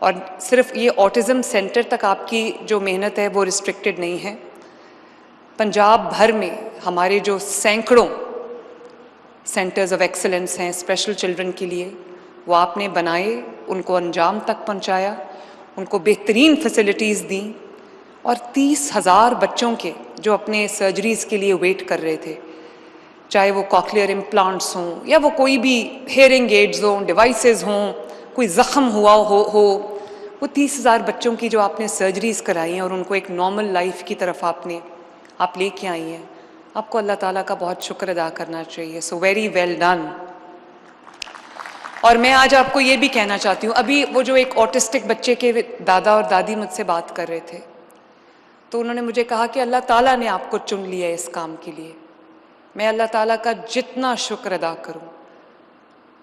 اور صرف یہ آٹزم سینٹر تک آپ کی جو محنت ہے وہ ریسٹرکٹڈ نہیں ہے. پنجاب بھر میں ہمارے جو سینکڑوں سینٹرز آف ایکسلنس ہیں اسپیشل چلڈرن کے لیے، وہ آپ نے بنائے، ان کو انجام تک پہنچایا، ان کو بہترین فیسلٹیز دیں، اور 30,000 بچوں کے جو اپنے سرجریز کے لیے ویٹ کر رہے تھے، چاہے وہ کاکلیئر امپلانٹس ہوں یا وہ کوئی بھی ہیئرنگ ایڈز ہوں، ڈیوائسز ہوں، کوئی زخم ہوا ہو وہ 30,000 بچوں کی جو آپ نے سرجریز کرائی ہیں اور ان کو ایک نارمل لائف کی طرف آپ لے کے آئی ہیں، آپ کو اللہ تعالیٰ کا بہت شکر ادا کرنا چاہیے. So very well done. اور میں آج آپ کو یہ بھی کہنا چاہتی ہوں، ابھی وہ جو ایک آٹسٹک بچے کے دادا اور دادی مجھ سے بات کر رہے تھے، تو انہوں نے مجھے کہا کہ اللہ تعالیٰ نے آپ کو چن لیا ہے اس کام کے لیے. میں اللہ تعالیٰ کا جتنا شکر ادا کروں.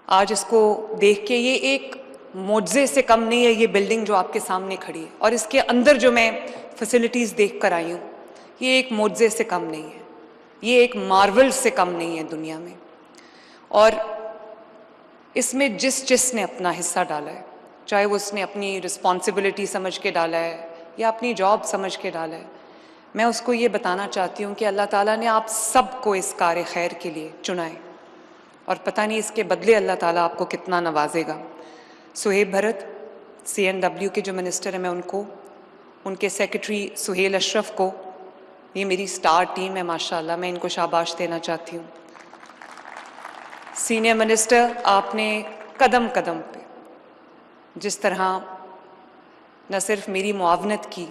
آج اس کو دیکھ کے یہ ایک معجزے سے کم نہیں ہے یہ بلڈنگ جو آپ کے سامنے کھڑی ہے، اور اس کے اندر جو میں فیسلٹیز دیکھ کر آئی ہوں، یہ ایک معجزے سے کم نہیں ہے، یہ ایک مارول سے کم نہیں ہے دنیا میں. اور اس میں جس نے اپنا حصہ ڈالا ہے، چاہے وہ اس نے اپنی رسپانسبلٹی سمجھ کے ڈالا ہے یا اپنی جاب سمجھ کے ڈالا ہے، میں اس کو یہ بتانا چاہتی ہوں کہ اللہ تعالیٰ نے آپ سب کو اس کار خیر کے لیے چنا ہے، اور پتہ نہیں اس کے بدلے اللہ تعالیٰ آپ کو کتنا نوازے گا. سہیب بھرت CNW کے جو منسٹر ہیں، میں ان کے سیکرٹری سہیل اشرف کو، یہ میری سٹار ٹیم ہے ماشاءاللہ، میں ان کو شاباش دینا چاہتی ہوں. سینئر منسٹر، آپ نے قدم قدم پہ جس طرح نہ صرف میری معاونت کی،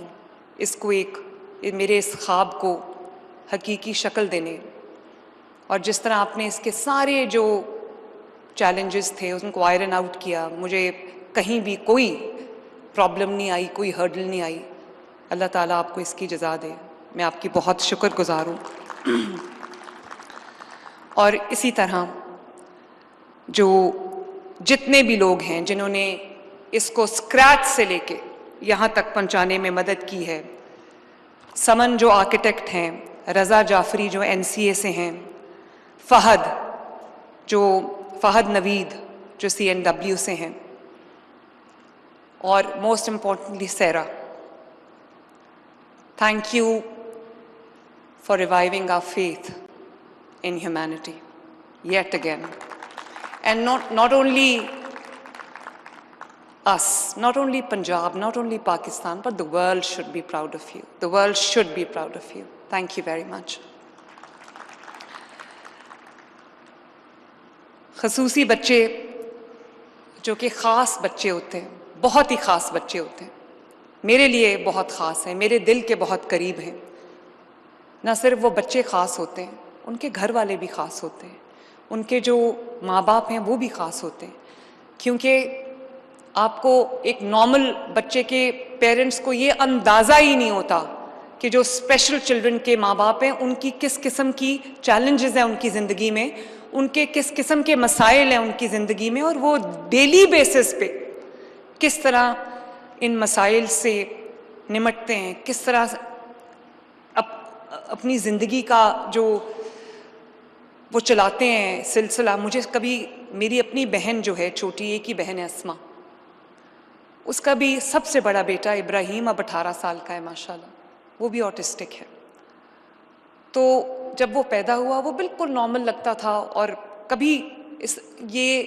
میرے اس خواب کو حقیقی شکل دینے، اور جس طرح آپ نے اس کے سارے جو چیلنجز تھے ان کو آئرن آؤٹ کیا، مجھے کہیں بھی کوئی پرابلم نہیں آئی، کوئی ہرڈل نہیں آئی. اللہ تعالیٰ آپ کو اس کی جزا دے. میں آپ کی بہت شکر گزار ہوں. اور اسی طرح جو جتنے بھی لوگ ہیں جنہوں نے اس کو اسکریچ سے لے کے یہاں تک پہنچانے میں مدد کی ہے، سمن جو آرکیٹیکٹ ہیں، رضا جعفری جو NCA سے ہیں، فہد نوید جو CNW سے ہیں، اور most importantly Sierra. Thank you for reviving our faith in humanity yet again. And not only us, not only Punjab, not only Pakistan, but the world should be proud of you. The world should be proud of you. Thank you very much. خصوصی بچے جو کہ خاص بچے ہوتے ہیں، بہت ہی خاص بچے ہوتے ہیں، میرے لیے بہت خاص ہیں، میرے دل کے بہت قریب ہیں. نہ صرف وہ بچے خاص ہوتے ہیں، ان کے گھر والے بھی خاص ہوتے ہیں، ان کے جو ماں باپ ہیں وہ بھی خاص ہوتے ہیں. کیونکہ آپ کو ایک نارمل بچے کے پیرنٹس کو یہ اندازہ ہی نہیں ہوتا کہ جو اسپیشل چلڈرن کے ماں باپ ہیں ان کی کس قسم کی چیلنجز ہیں ان کی زندگی میں، ان کے کس قسم کے مسائل ہیں ان کی زندگی میں، اور وہ ڈیلی بیسس پہ کس طرح ان مسائل سے نمٹتے ہیں، کس طرح اپنی زندگی کا جو وہ چلاتے ہیں سلسلہ. مجھے کبھی میری اپنی بہن جو ہے چھوٹی، ایک ہی بہن ہے اسما، اس کا بھی سب سے بڑا بیٹا ابراہیم اب 18 سال کا ہے ماشاءاللہ، وہ بھی آٹسٹک ہے. تو جب وہ پیدا ہوا وہ بالکل نارمل لگتا تھا، اور کبھی یہ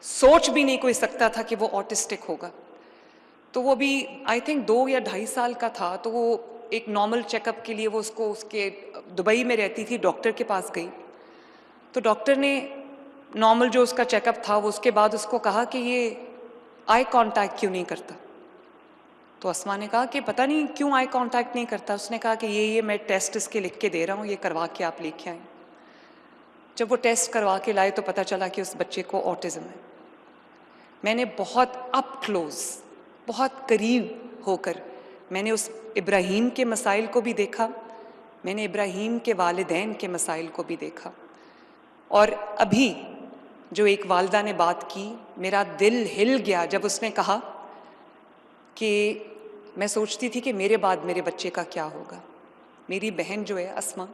سوچ بھی نہیں کوئی سکتا تھا کہ وہ آٹسٹک ہوگا. تو وہ بھی آئی تھنک 2 یا 2.5 سال کا تھا، تو وہ ایک نارمل چیک اپ کے لیے وہ اس کے دبئی میں رہتی تھی، ڈاکٹر کے پاس گئی. تو ڈاکٹر نے نارمل جو اس کا چیک اپ تھا، وہ اس کے بعد اس کو کہا کہ یہ آئی کانٹیکٹ کیوں نہیں کرتا. تو اسما نے کہا کہ پتہ نہیں کیوں آئی کانٹیکٹ نہیں کرتا. اس نے کہا کہ یہ میں ٹیسٹ اس کے لکھ کے دے رہا ہوں، یہ کروا کے آپ لے کے آئیں. جب وہ ٹیسٹ کروا کے لائے تو پتہ چلا کہ اس بچے کو آٹزم ہے. میں نے بہت اپ کلوز، بہت قریب ہو کر میں نے اس ابراہیم کے مسائل کو بھی دیکھا، میں نے ابراہیم کے والدین کے مسائل کو بھی دیکھا. اور ابھی جو ایک والدہ نے بات کی، میرا دل ہل گیا جب اس نے کہا کہ میں سوچتی تھی کہ میرے بعد میرے بچے کا کیا ہوگا. میری بہن جو ہے اسما،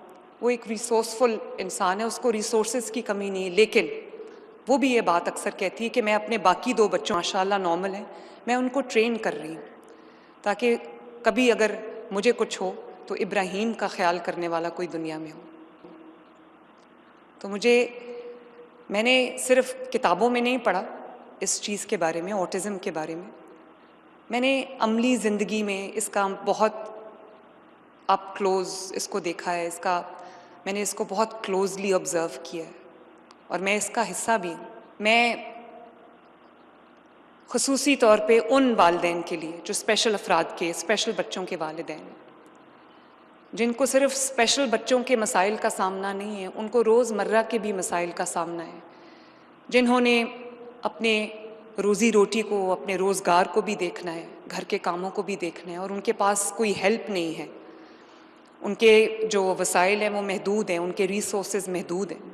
وہ ایک ریسورسفل انسان ہے، اس کو ریسورسز کی کمی نہیں ہے، لیکن وہ بھی یہ بات اکثر کہتی ہے کہ میں اپنے باقی 2 بچوں ماشاءاللہ نارمل ہیں، میں ان کو ٹرین کر رہی ہوں تاکہ کبھی اگر مجھے کچھ ہو تو ابراہیم کا خیال کرنے والا کوئی دنیا میں ہو۔ تو میں نے صرف کتابوں میں نہیں پڑھا اس چیز کے بارے میں، آٹزم کے بارے میں نے عملی زندگی میں اس کا بہت اپ کلوز اس کو دیکھا ہے، میں نے اس کو بہت کلوزلی آبزرو کیا ہے اور میں اس کا حصہ بھی ہوں۔ میں خصوصی طور پہ ان والدین کے لیے جو اسپیشل افراد کے، اسپیشل بچوں کے والدین، جن کو صرف اسپیشل بچوں کے مسائل کا سامنا نہیں ہے، ان کو روز مرہ کے بھی مسائل کا سامنا ہے، جنہوں نے اپنے روزی روٹی کو، اپنے روزگار کو بھی دیکھنا ہے، گھر کے کاموں کو بھی دیکھنا ہے، اور ان کے پاس کوئی ہیلپ نہیں ہے، ان کے جو وسائل ہیں وہ محدود ہیں، ان کے ریسورسز محدود ہیں۔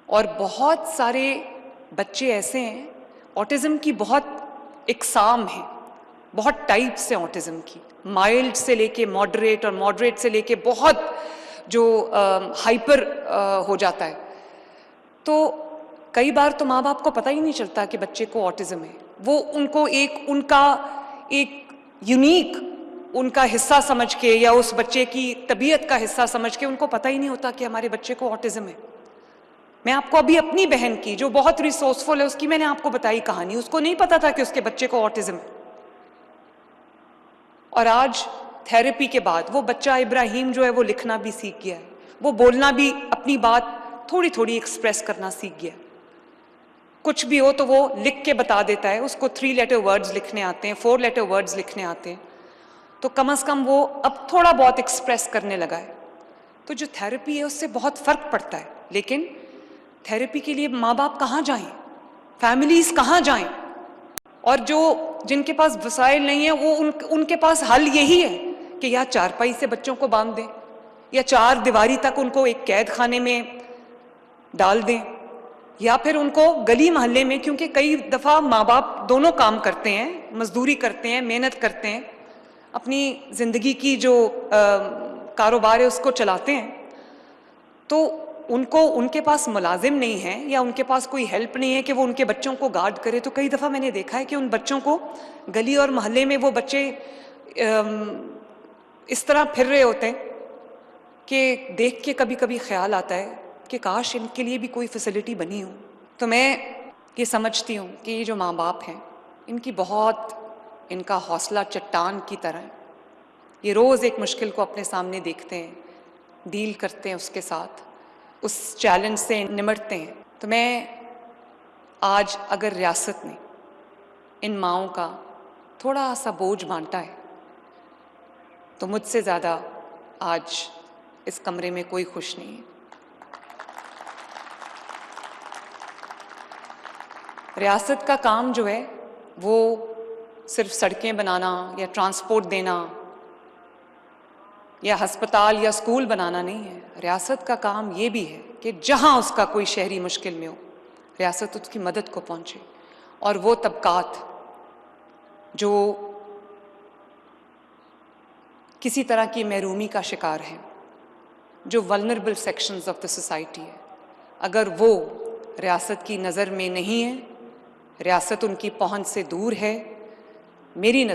اور بہت سارے بچے ایسے ہیں، آٹزم کی بہت اقسام ہیں، بہت ٹائپس ہیں آٹزم کی، مائلڈ سے لے کے ماڈریٹ، اور ماڈریٹ سے لے کے بہت جو ہائپر ہو جاتا ہے۔ تو کئی بار تو ماں باپ کو پتہ ہی نہیں چلتا کہ بچے کو آٹزم ہے، وہ ان کو ان کا ایک یونیک ان کا حصہ سمجھ کے یا اس بچے کی طبیعت کا حصہ سمجھ کے ان کو پتہ ہی نہیں ہوتا کہ ہمارے بچے کو آٹزم ہے۔ میں آپ کو ابھی اپنی بہن کی جو بہت ریسورسفل ہے اس کی میں نے آپ کو بتائی کہانی، اس کو نہیں پتا تھا کہ اس کے بچے کو آٹزم ہے، اور آج تھیراپی کے بعد وہ بچہ ابراہیم جو ہے وہ لکھنا بھی سیکھ گیا ہے، وہ بولنا بھی، اپنی بات تھوڑی تھوڑی ایکسپریس کرنا سیکھ گیا ہے، کچھ بھی ہو تو وہ لکھ کے بتا دیتا ہے، اس کو 3 لیٹر ورڈز لکھنے آتے ہیں، 4 لیٹر ورڈز لکھنے آتے ہیں، تو کم از کم وہ اب تھوڑا بہت ایکسپریس کرنے لگا ہے۔ تو جو تھیراپی ہے اس سے بہت فرق پڑتا ہے، لیکن تھیراپی کے لیے ماں باپ کہاں جائیں، فیملیز کہاں جائیں؟ اور جن کے پاس وسائل نہیں ہیں وہ ان کے پاس حل یہی ہے کہ یا چارپائی سے بچوں کو باندھ دیں، یا 4 دیواری تک ان کو ایک قید خانے میں ڈال دیں، یا پھر ان کو گلی محلے میں، کیونکہ کئی دفعہ ماں باپ دونوں کام کرتے ہیں، مزدوری کرتے ہیں، محنت کرتے ہیں، اپنی زندگی کی جو کاروبار ہے اس کو چلاتے ہیں، تو ان کے پاس ملازم نہیں ہے یا ان کے پاس کوئی ہیلپ نہیں ہے کہ وہ ان کے بچوں کو گارڈ کرے۔ تو کئی دفعہ میں نے دیکھا ہے کہ ان بچوں کو گلی اور محلے میں وہ بچے اس طرح پھر رہے ہوتے ہیں کہ دیکھ کے کبھی کبھی خیال آتا ہے کہ کاش ان کے لیے بھی کوئی فیسلٹی بنی ہو۔ تو میں یہ سمجھتی ہوں کہ یہ جو ماں باپ ہیں ان کا حوصلہ چٹان کی طرح ہے، یہ روز ایک مشکل کو اپنے سامنے دیکھتے ہیں، ڈیل کرتے ہیں اس کے ساتھ، اس چیلنج سے نمٹتے ہیں۔ تو میں آج اگر ریاست نے ان ماؤں کا تھوڑا سا بوجھ بانٹا ہے تو مجھ سے زیادہ آج اس کمرے میں کوئی خوش نہیں ہے۔ ریاست کا کام جو ہے وہ صرف سڑکیں بنانا یا ٹرانسپورٹ دینا یا ہسپتال یا اسکول بنانا نہیں ہے، ریاست کا کام یہ بھی ہے کہ جہاں اس کا کوئی شہری مشکل میں ہو، ریاست اس کی مدد کو پہنچے، اور وہ طبقات جو کسی طرح کی محرومی کا شکار ہیں، جو vulnerable sections of the society ہے، اگر وہ ریاست کی نظر میں نہیں ہے، ریاست ان کی پہنچ سے دور ہے، میری نظر